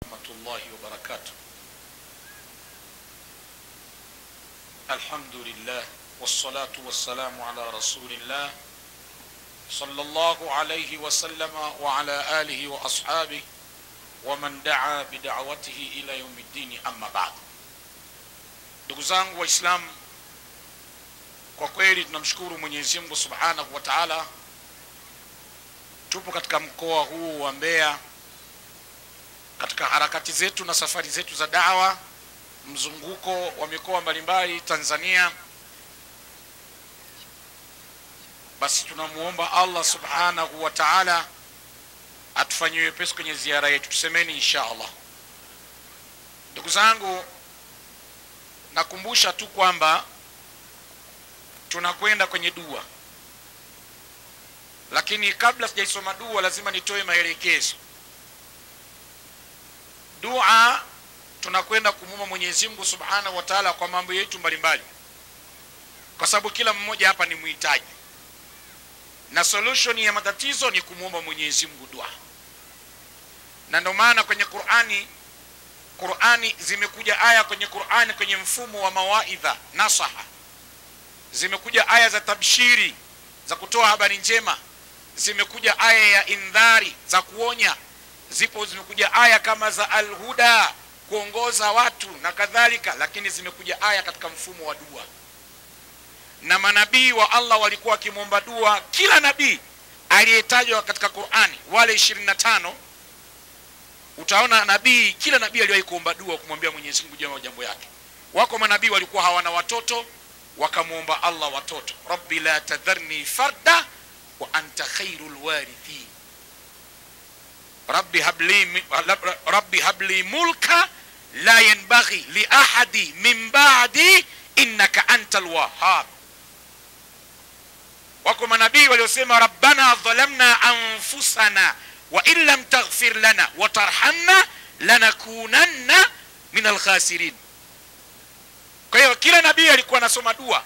الله وبركاته. الحمد لله والصلاة والسلام على رسول الله صلى الله عليه وسلم وعلى آله وأصحابه ومن دعا بدعوته إلى يوم الدين. أما بعد. Ndugu zangu Waislamu, kwa kweli tunamshukuru Mwenyezi Mungu Subhanahu wa Ta'ala. Tupo katika mkoa huu wa Mbeya katika harakati zetu na safari zetu za da'wa, mzunguko wa mikoa mbalimbali Tanzania. Basi tunamuomba Allah Subhanahu wa Ta'ala atufanyie wepesi kwenye ziara yetu. Tusemeni insha Allah. Ndugu zangu, nakumbusha tu kwamba tunakwenda kwenye dua, lakini kabla sijaisoma dua lazima nitoe maelekezo. Dua tunakwenda kumuomba Mwenyezi Mungu Subhanahu wa Ta'ala kwa mambo yetu mbalimbali, kwa sababu kila mmoja hapa ni muhitaji, na solution ya matatizo ni kumuomba Mwenyezi Mungu dua. Na ndio maana kwenye Qur'ani zimekuja aya kwenye Qur'ani kwenye mfumo wa mawaidha nasaha, zimekuja aya za tabshiri za kutoa habari njema, zimekuja aya ya indhari za kuonya, zimekuja aya kama za alhuda kuongoza watu na kadhalika, lakini zimekuja aya katika mfumo wa dua. Na manabii wa Allah walikuwa wakimwomba dua. Kila nabii aliyetajwa katika Qur'ani, wale 25, utaona kila nabii aliwahi kuomba dua kumwambia Mwenyezi Mungu juu ya jambo yake. Wako manabii walikuwa hawana watoto, wakamuomba Allah watoto. Rabbi la tadharni farda wa anta khairul warithin. Rabbi habli mulka la yanbaghi li ahadi min ba'di innaka antal wahhab. Wako manabii waliosema rabbana dhalamna anfusana wa in lam taghfir lana wa tarhamna lanakunanna minal khasirin. Kwa hiyo kila nabii alikuwa anasoma dua,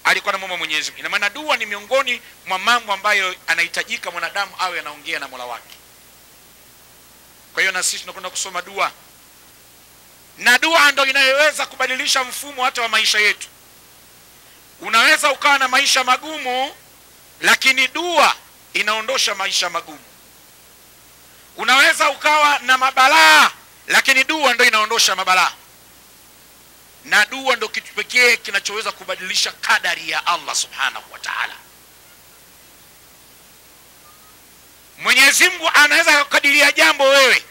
alikuwa anamwomba Mwenyezi Mungu. Ina maana dua ni miongoni mwa mambo ambayo anahitajika mwanadamu awe anaongea na Mola wake. Kwa hiyo na sisi tunakwenda kusoma dua, na dua ndio inayoweza kubadilisha mfumo hata wa maisha yetu. Unaweza ukawa na maisha magumu, lakini dua inaondosha maisha magumu. Unaweza ukawa na mabalaa, lakini dua ndio inaondosha mabalaa. Na dua ndio kitu pekee kinachoweza kubadilisha kadari ya Allah Subhanahu wa Ta'ala. Mwenyezi Mungu anaweza kukadiria jambo wewe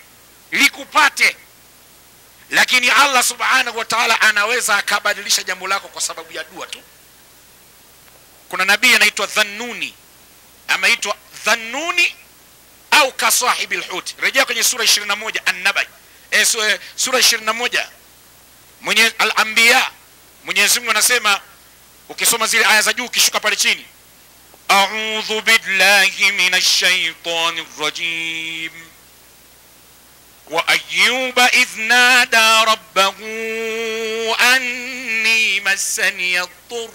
likupate, lakini Allah Subhanahu wa Ta'ala anaweza akabadilisha jambo lako kwa sababu ya dua tu. Kuna nabii anaitwa Dhannuni, ameitwa Dhannuni au kasahibil hut. Rejea kwenye sura 21 An-Naba, sura 21 Al-Anbiya. Mwenyezi Mungu anasema, ukisoma zile aya za juu ukishuka pale chini, a'udhu billahi minash shaitanir rajim wa ayyuba idh nada rabbahu anni massani ad-durr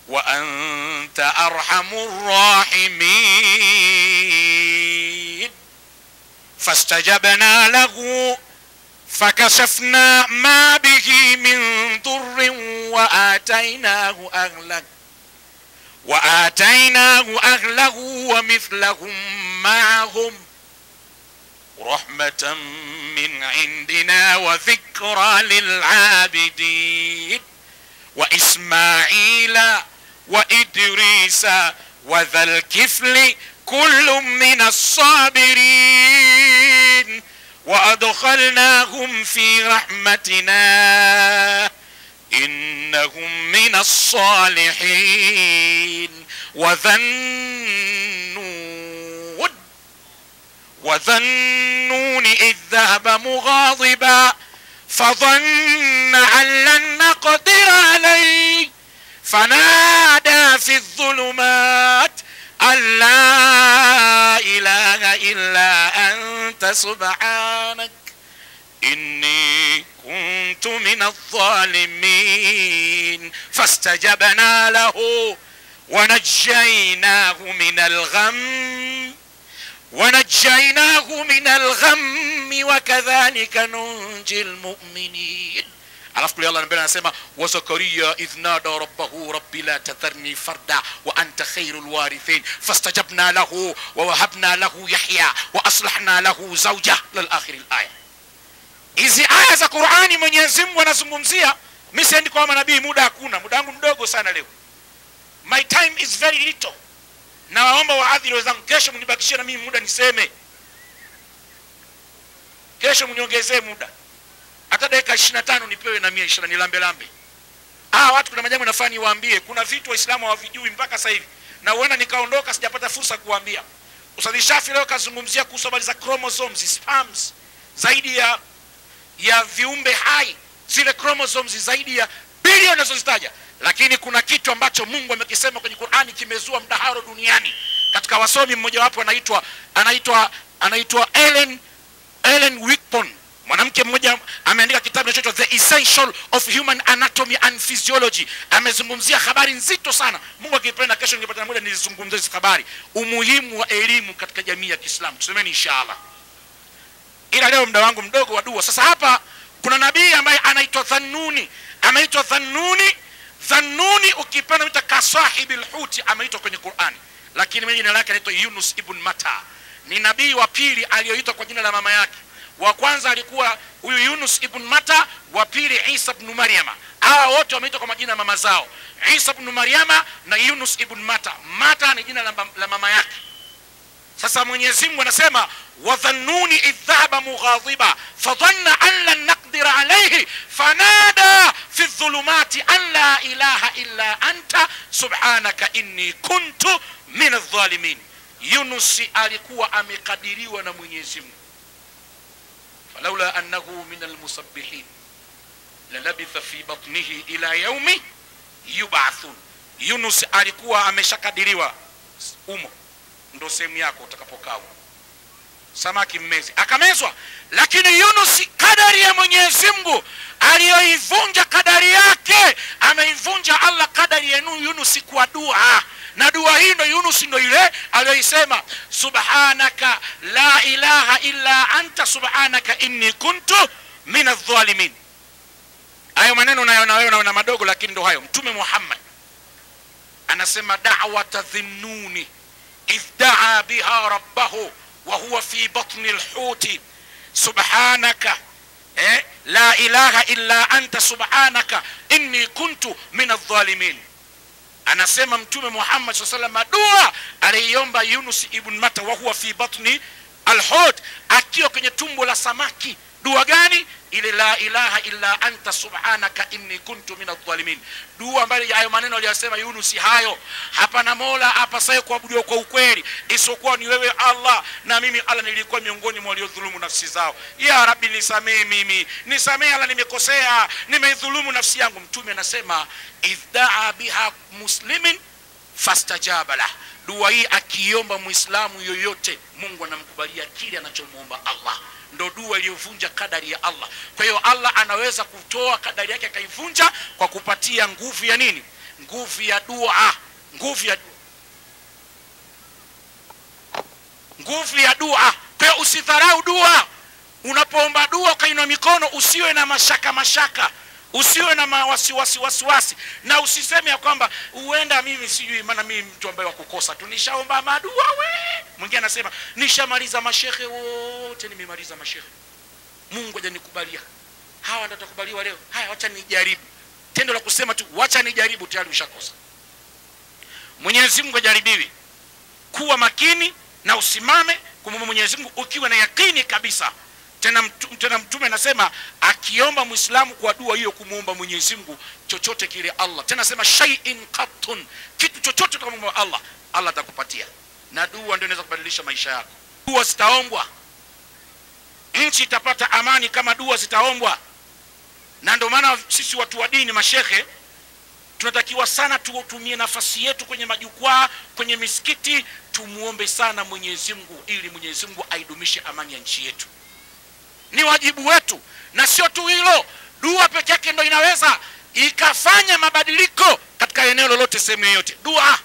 wa anta arhamur rahimin fastajabna lahu fakashafna ma bihi min durrin wa atainahu ahlahu wa mithlahum ma'ahum rahmatan min indina wa dhikra lil 'abidin wa Ismaila wa Idrisa wa dhal kifli kullun min as-sabirin wa adkhalnahum fi rahmatina innahum min as-salihin wa dhannun idh dhahaba mughadiban فظن أن لن نقدر عليه فنادى في الظلمات أن لا إله إلا أنت سبحانك إني كنت من الظالمين فاستجبنا له ونجيناه من الغم الغم وكذلك ننجي المؤمنين. alafu kule Allah mbele anasema wa Zakaria idh nada rabbahu rabbi la tadharni farda wa anta khairul warithin fastajabna lahu wa wahabna lahu Yahya wa aslahna lahu zawja lil akhir al-aya. Hizi aya za Qur'ani Mwenyezi Mungu anazungumzia. Mimi siendi kwa manabii, muda hakuna, muda wangu mdogo sana leo, my time is very little. Na waomba waadhiri wenzangu, kesho mnibakishie na mimi muda niseme, kesho mniongezee muda hata dakika 25 nipewe na 120 nilambe lambe. Watu kuna majambo nafani waambie, kuna vitu waislamu hawavijui mpaka sasa hivi, na huenda nikaondoka sijapata fursa kuambia. Ustadh Shafi leo kazungumzia kuhusu habari za chromosomes, sperms, zaidi ya viumbe hai, zile chromosomes zaidi ya bilioni anazozitaja. Lakini kuna kitu ambacho Mungu amekisema kwenye Qur'ani kimezua mdaharo duniani. Katika wasomi mmoja wapo anaitwa Ellen Whitman, mwanamke mmoja ameandika kitabu kinachoitwa The Essential of Human Anatomy and Physiology. Amezungumzia habari nzito sana. Mungu akipenda kesho ningepata muda nilizungumzie hizo habari, umuhimu wa elimu katika jamii ya Kiislamu. Tusemeni inshallah. Ila leo muda wangu mdogo wa dua. Sasa hapa kuna nabii ambaye anaitwa Dhannuni. Ameitwa Dhannuni ukipenda mita kasahibil huti, ameitwa kwenye Qur'ani. Lakini jina lake anaitwa Yunus ibn Matta. Ni nabii wa pili aliyoitwa kwa jina la mama yake. Wa kwanza alikuwa huyu Yunus ibn Matta, wa pili Isa ibn Maryama. Hawa wote wameitwa kwa majina ya mama zao, Isa ibn Maryama na Yunus ibn Matta. Matta ni jina la mama yake. Sasa Mwenyezi Mungu anasema wa dhannuni idh dhahaba mughadiba fadhanna an lan naqdira alayhi fanada fi dhulumati an la ilaha illa anta subhanaka inni kuntu min adh-dhalimin. Yunus alikuwa amekadiriwa na Mwenyezi Mungu, falaula annahu min almusabbihin lalabitha fi batnihi ila yaumi yub'athun. Yunus alikuwa ameshakadiriwa, umo ndo sehemu yako utakapokaa, samaki mmezi akamezwa. Lakini Yunus, kadari ya Mwenyezi Mungu aliyoivunja kadari yake, ameivunja Allah kadari ya Yunus kwa dua. Na dua hii ndo Yunus ndo ile aliyoisema subhanaka la ilaha illa anta subhanaka inni kuntu min adh-dhalimin. Hayo maneno nayo na wewe unaona madogo, lakini ndo hayo. Mtume Muhammad anasema da'wata dhinnuni idh da'a biha rabbahu wa huwa fi batni al-huti subhanaka la ilaha illa anta subhanaka inni kuntu min adh-dhalimin. Anasema Mtume Muhammad sallallahu alaihi wasallam dua aliomba Yunus ibn Matta wa huwa fi batni al-hut, akiwa kwenye tumbo la samaki. Dua gani? Ile la ilaha illa anta subhanaka inni kuntu min adh-dhalimin. Dua ambayo hayo maneno aliyosema Yunus, hayo hapana mola apasaye kuabudiwa kwa ukweli isipokuwa ni wewe Allah, na mimi Allah nilikuwa miongoni mwa waliodhulumu nafsi zao. Ya Rabbi nisamee mimi, nisamee Allah, nimekosea, nimeidhulumu nafsi yangu. Mtume anasema idhaa biha muslimin fastajaba lah. Dua hii akiomba Muislamu yoyote, Mungu anamkubalia kile anachomuomba Allah. Ndo dua iliyovunja kadari ya Allah. Kwa hiyo Allah anaweza kutoa kadari yake akaivunja kwa kupatia nguvu ya nini? Nguvu ya dua. Nguvu ya dua. Kwa hiyo usidharau dua. Unapoomba dua ukainua mikono, usiwe na mashaka, usiwe na wasiwasi, na usiseme ya kwamba uenda mimi sijui, maana mimi mtu ambaye wakukosa tu, nishaomba madua mwingine anasema nishamaliza mashehe wote, nimemaliza mashehe, Mungu hajanikubalia. Hawa ndio watakubaliwa leo? Haya, acha nijaribu. Tendo la kusema tu acha nijaribu tayari ushakosa. Mwenyezi Mungu hajaribiwi. Kuwa makini na usimame kumwomba Mwenyezi Mungu ukiwa na yakini kabisa. Tena Mtume anasema akiomba Muislamu kwa dua hiyo kumuomba Mwenyezi Mungu chochote kile Allah, tena sema shay'in qattun, kitu chochote kama Allah atakupatia. Na dua ndio inaweza kubadilisha maisha yako. Dua zitaombwa, nchi itapata amani kama dua zitaombwa. Na ndio maana sisi watu wa dini, mashehe, tunatakiwa sana tutumie nafasi yetu kwenye majukwaa, kwenye misikiti, tumuombe sana Mwenyezi Mungu ili Mwenyezi Mungu aidumishe amani ya nchi yetu. Ni wajibu wetu. Na sio tu hilo, dua pekee yake ndio inaweza ikafanya mabadiliko katika eneo lolote, sehemu yoyote. Dua,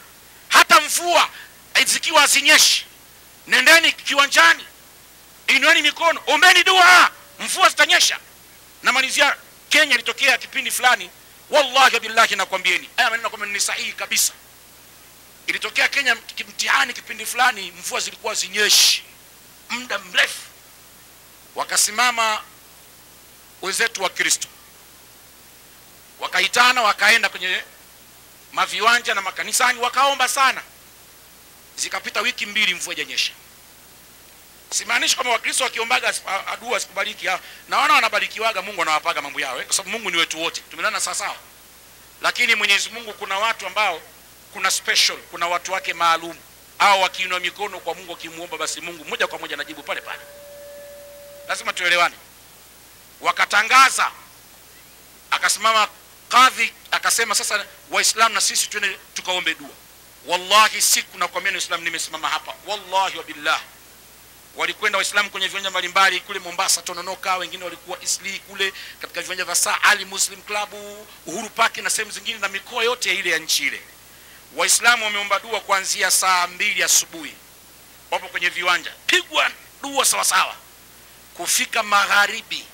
hata mvua zikiwa zinyeshi, nendeni kiwanjani, inueni mikono, ombeni dua, mvua zitanyesha. Na malizia, Kenya ilitokea kipindi fulani, wallahi billahi nakwambieni, haya maneno kama ni sahihi kabisa. Ilitokea Kenya mtihani kipindi fulani, mvua zilikuwa zinyeshi muda mrefu. Wakasimama wenzetu wa Kristo, wakaitana, wakaenda kwenye maviwanja na makanisani, wakaomba sana. Zikapita wiki mbili, mvua haijanyesha. Simaanishi kama Wakristo wakiombaga dua zikubaliki, na wanabarikiwaga, Mungu anawapaga mambo yao, kwa sababu Mungu ni wetu wote, tumelana sawa. Lakini Mwenyezi Mungu kuna watu ambao kuna special, kuna watu wake maalum, au wakiinua mikono kwa Mungu kimuomba, basi Mungu moja kwa moja anajibu pale pale. Lazima tuelewane. Wakatangaza, akasimama kadhi akasema, sasa Waislamu na sisi twende tukaombe dua. Wallahi siku na kwa mimi Muislamu nimesimama hapa, wallahi wa billah, walikwenda Waislamu kwenye viwanja mbalimbali kule Mombasa, Tononoka, wengine walikuwa Isli kule katika viwanja vya Saa Ali Muslim Club, Uhuru Park na sehemu zingine na mikoa yote ile ya nchi ile. Waislamu wameomba dua kuanzia saa 2 asubuhi. Wapo kwenye viwanja, pigwa dua sawa sawa. Kufika magharibi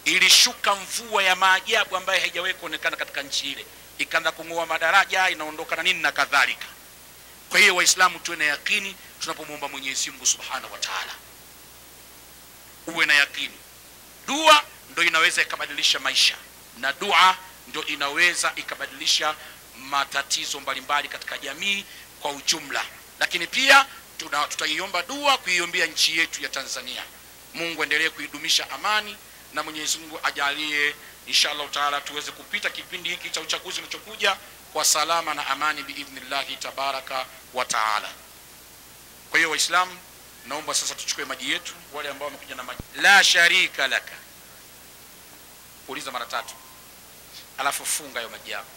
ilishuka mvua ya maajabu ambayo haijawahi kuonekana katika nchi ile. Ikaanza kung'oa madaraja, inaondoka na nini na kadhalika. Kwa hiyo Waislamu tuwe na yakini tunapomwomba Mwenyezi Mungu Subhanahu wa Ta'ala. Uwe na yakini. Dua ndio inaweza ikabadilisha maisha, na dua ndio inaweza ikabadilisha matatizo mbalimbali katika jamii kwa ujumla. Lakini pia tutaiomba dua kuiombea nchi yetu ya Tanzania. Mungu endelee kuidumisha amani, na Mwenyezi Mungu ajalie inshallah Taala tuweze kupita kipindi hiki cha uchaguzi unachokuja kwa salama na amani biidhnillah tabaraka wa taala. Kwa hiyo Waislamu, naomba sasa tuchukue maji yetu, wale ambao wamekuja na maji. La sharika laka, uliza mara 3 alafu funga hayo maji yako.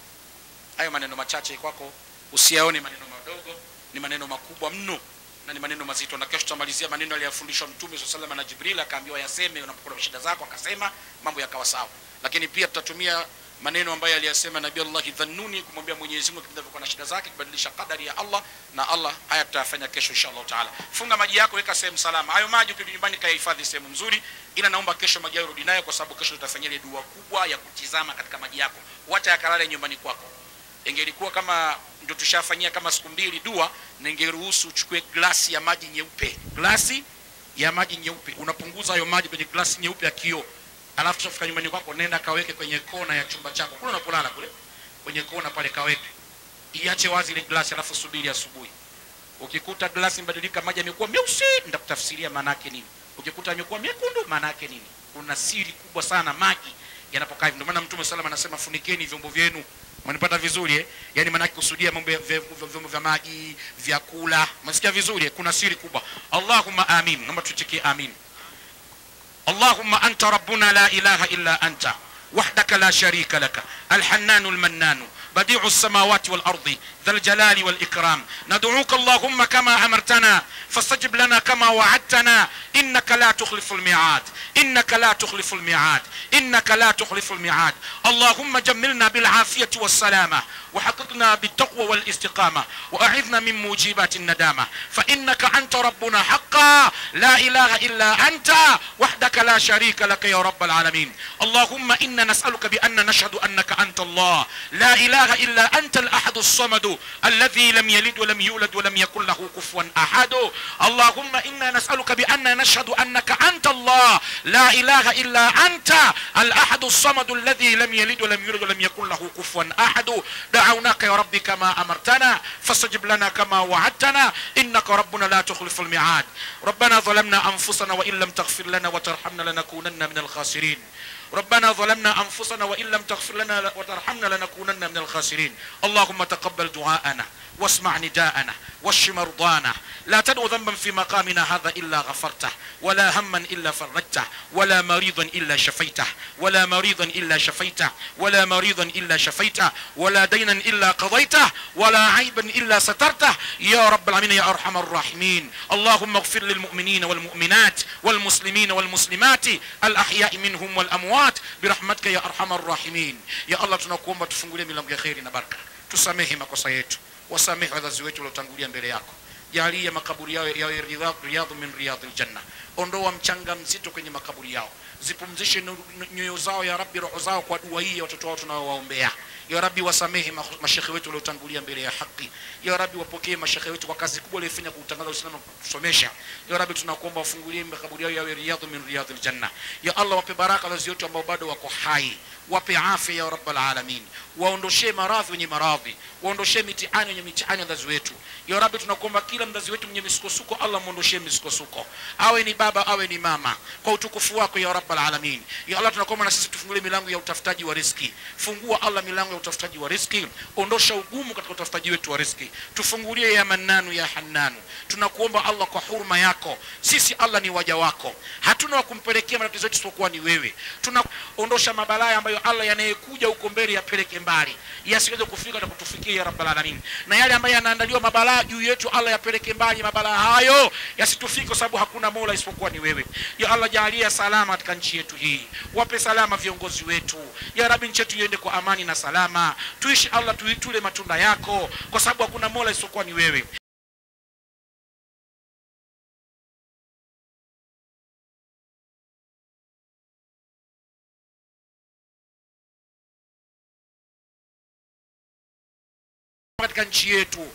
Hayo maneno machache kwako usiyaone maneno madogo, ni maneno makubwa mno na ni maneno mazito. Na kesho tutamalizia maneno aliyofundishwa Mtume sallallahu alayhi wasallam na Jibril, akaambiwa yaseme unapokuwa na shida zako, akasema mambo yakawa sawa. Lakini pia tutatumia maneno ambayo aliyasema Nabii Allah Dhannuni kumwambia Mwenyezi Mungu kipindi kwa na shida zake, kubadilisha kadari ya Allah, na Allah haya tutafanya kesho inshallah taala. Funga maji yako, weka sehemu salama. Hayo maji ukirudi nyumbani kahifadhi sehemu nzuri, ila naomba kesho maji yako rudi nayo, kwa sababu kesho tutafanyia ile dua kubwa ya kutizama katika maji yako. Wacha yakalale nyumbani kwako. Ingelikuwa kama ndio tushafanyia kama siku 2 dua, ningeruhusu uchukue glasi ya maji nyeupe. Glasi ya maji nyeupe, unapunguza hayo maji kwenye glasi nyeupe ya kioo. Alafu tufika nyumbani kwako, nenda kaweke kwenye kona ya chumba chako kule unapolala kule, kwenye kona pale kaweke. Iache wazi ile glasi, alafu subiri asubuhi. Ukikuta glasi mbadilika, maji yamekuwa meusi, nitakutafsiria maana yake nini. Ukikuta yamekuwa mekundu, maana yake nini. Kuna siri kubwa sana maji yanapokaa hivyo. Ndio maana Mtume sallallahu alayhi wasallam anasema funikeni vyombo vyenu. Mnapata vizuri yani maana yake kusudia mambo ya vyombo vya maji, vyakula. Msikia vizuri, kuna siri kubwa. Allahumma amin. Naomba tucheke amin. Allahumma anta rabbuna la ilaha illa anta وحدك لا شريك لك الحنان المنان بديع السماوات والأرض ذا الجلال والإكرام ندعوك اللهم كما أمرتنا فاستجب لنا كما وعدتنا إنك لا تخلف الميعاد إنك لا تخلف الميعاد إنك لا تخلف الميعاد اللهم جملنا بالعافية والسلامة وحققنا بالتقوى والاستقامة وأعذنا من موجبات الندامة فإنك أنت ربنا حقا لا إله إلا أنت وحدك لا شريك لك يا رب العالمين اللهم إنا نسألك بأن نشهد أنك أنت الله لا إله إلا أنت الأحد الصمد الذي لم يلد ولم يولد ولم يكن له كفوا أحد اللهم إنا نسألك بأن نشهد أنك أنت الله لا إله إلا أنت الأحد الصمد الذي لم يلد ولم يولد ولم يكن له كفوا أحد دعوناك يا ربي كما أمرتنا فاستجب لنا كما وعدتنا إنك ربنا لا تخلف الميعاد ربنا ظلمنا أنفسنا وإن لم تغفر لنا وترحمنا لنكونن من الخاسرين ربنا ظلمنا أنفسنا وإن لم تغفر لنا وترحمنا لنكونن من الخاسرين اللهم تقبل دعاءنا واسمع نداءنا واشف مرضانا لا تدع ذنبا في مقامنا هذا إلا غفرته ولا هما إلا فرجته ولا مريضا إلا شفيته ولا مريضا إلا شفيته ولا مريضا إلا شفيته ولا دينا إلا قضيته ولا عيبا إلا سترته يا رب العالمين يا أرحم الراحمين اللهم اغفر للمؤمنين والمؤمنات والمسلمين والمسلمات الأحياء منهم والأموات برحمتك يا أرحم الراحمين يا الله tunakuomba tufungulie milango ya khairi na baraka tusamehe makosa yetu wasamehe wazazi wetu waliotangulia mbele yako jalia makaburi yao yawe riyadhu min riyadhil janna. Ondoa mchanga mzito kwenye makaburi yao, zipumzishe nyoyo zao ya Rabbi, roho zao kwa dua hii ya watoto wao tunaowaombea. Ya Rabbi, wasamehe mashekhe wetu waliotangulia mbele ya haki. Ya Rabbi, wapokee mashekhe wetu kwa kazi kubwa waliyofanya kuutangaza Uislamu, kusomesha. Ya Rabbi, tunakuomba wafungulie makaburi yao yawe riyadhu min riyadhil janna. Ya Allah, wape baraka wazazi wetu ambao bado wako hai, wape afya ya rabbal alamin, waondoshe maradhi wenye maradhi, waondoshe mitihani wenye mitihani wazazi wetu. Ya Rabbi, tunakuomba kila mzazi wetu mwenye misukosuko, Allah muondoshe misukosuko, awe ni baba awe ni mama, kwa utukufu wako ya rabbal alamin. Ya Allah, tunakuomba na sisi tufungulie milango ya utafutaji wa riziki. Fungua Allah milango ya utafutaji wa riziki, ondosha ugumu katika utafutaji wetu wa riziki, tufungulie ya Mannanu ya Hannanu. Tunakuomba Allah kwa huruma yako, sisi Allah ni waja wako, hatuna wa kumpelekea matatizo yetu isipokuwa ni wewe. Tunaondosha mabalaa ambayo Allah yanayekuja huko mbele yapeleke mbali, yasiweze kufika na kutufikia ya rabbal alamin, na yale ambayo yanaandaliwa mabalaa juu yetu Allah yapeleke mbali, mabalaa hayo yasitufike kwa sababu hakuna mola isipokuwa ni wewe. Ya Allah, jalia salama katika nchi yetu hii, wape salama viongozi wetu. Ya Rabbi, nchi yetu iende kwa amani na salama, tuishi Allah, tuitule matunda yako kwa sababu hakuna mola isipokuwa ni wewe. Katika nchi yetu